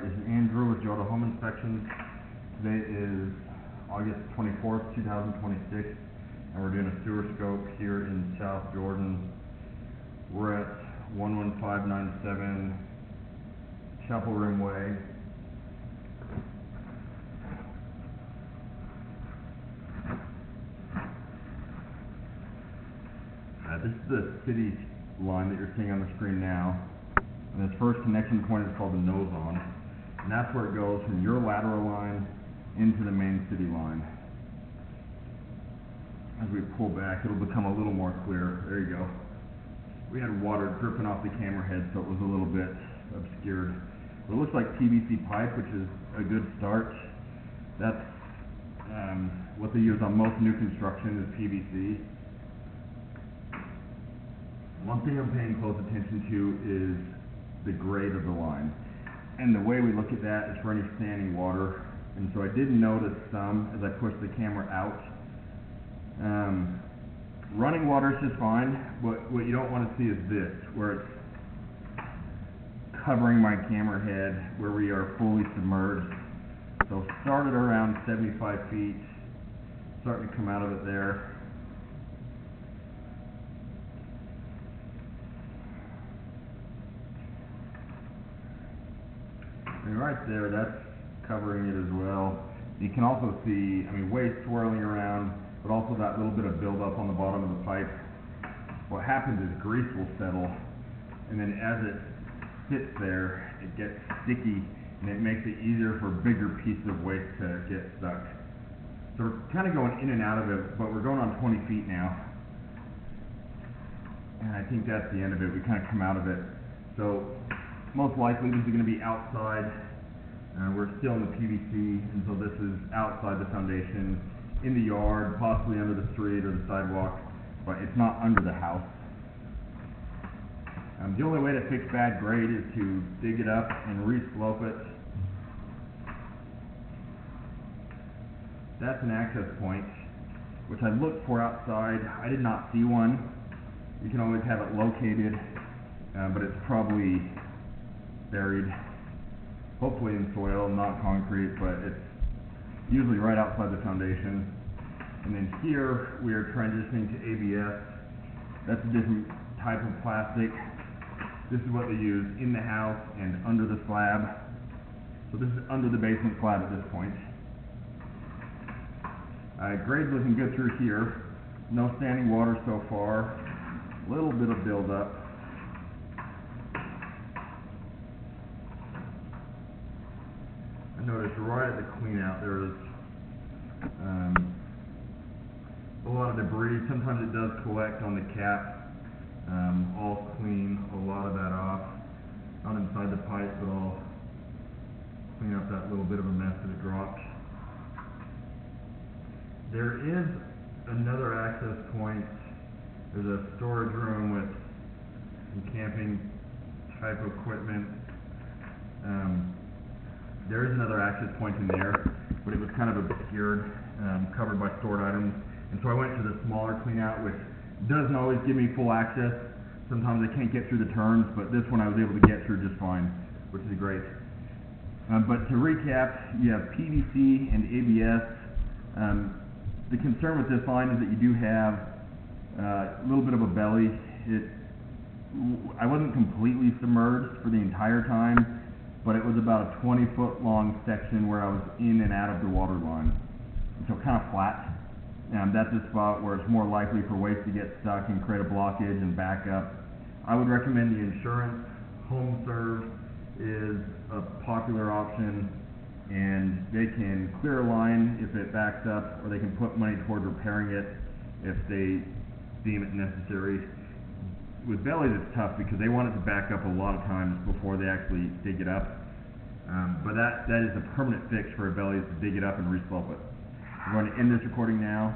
This is Andrew with Jota Home Inspections. Today is August 24th, 2026, and we're doing a sewer scope here in South Jordan. We're at 11597 Chapel Rim Way. This is the city line that you're seeing on the screen now. And this first connection point is called the nose on. And that's where it goes from your lateral line into the main city line. As we pull back, it'll become a little more clear. There you go. We had water dripping off the camera head, so it was a little bit obscured. But it looks like PVC pipe, which is a good start. That's what they use on most new construction is PVC. One thing I'm paying close attention to is the grade of the line. And the way we look at that is for any standing water. And so I did notice some as I pushed the camera out. Running water is just fine. What you don't want to see is this, where it's covering my camera head, where we are fully submerged. So started around 75 feet, starting to come out of it there. And right there, that's covering it as well. You can also see, waste swirling around, but also that little bit of buildup on the bottom of the pipe. What happens is grease will settle, and then as it sits there, it gets sticky, and it makes it easier for bigger pieces of waste to get stuck. So we're kind of going in and out of it, but we're going on 20 feet now. And I think that's the end of it. We kind of come out of it. So most likely this is going to be outside. We're still in the PVC, and so this is outside the foundation, in the yard, possibly under the street or the sidewalk, but it's not under the house. The only way to fix bad grade is to dig it up and re-slope it. That's an access point, which I looked for outside. I did not see one. You can always have it located, but it's probably buried, hopefully in soil, not concrete, but it's usually right outside the foundation. And then here we are transitioning to ABS. That's a different type of plastic. This is what they use in the house and under the slab. So this is under the basement slab at this point. Grade's looking good through here. No standing water so far. A little bit of buildup. I noticed right at the clean out there is a lot of debris. Sometimes it does collect on the cap. I'll clean a lot of that off. Not inside the pipe, but I'll clean up that little bit of a mess that it dropped. There is another access point. There's a storage room with some camping type equipment. There is another access point in there, but it was kind of obscured, covered by stored items. And so I went to the smaller clean out, which doesn't always give me full access. Sometimes I can't get through the turns, but this one I was able to get through just fine, which is great. But to recap, you have PVC and ABS. The concern with this line is that you do have a little bit of a belly. I wasn't completely submerged for the entire time, but it was about a 20-foot long section where I was in and out of the water line. So kind of flat. That's a spot where it's more likely for waste to get stuck and create a blockage and back up. I would recommend the insurance. HomeServe is a popular option, and they can clear a line if it backs up, or they can put money toward repairing it if they deem it necessary. With bellies it's tough because they want it to back up a lot of times before they actually dig it up. But that is a permanent fix for a belly, is to dig it up and re-slope it. I'm going to end this recording now.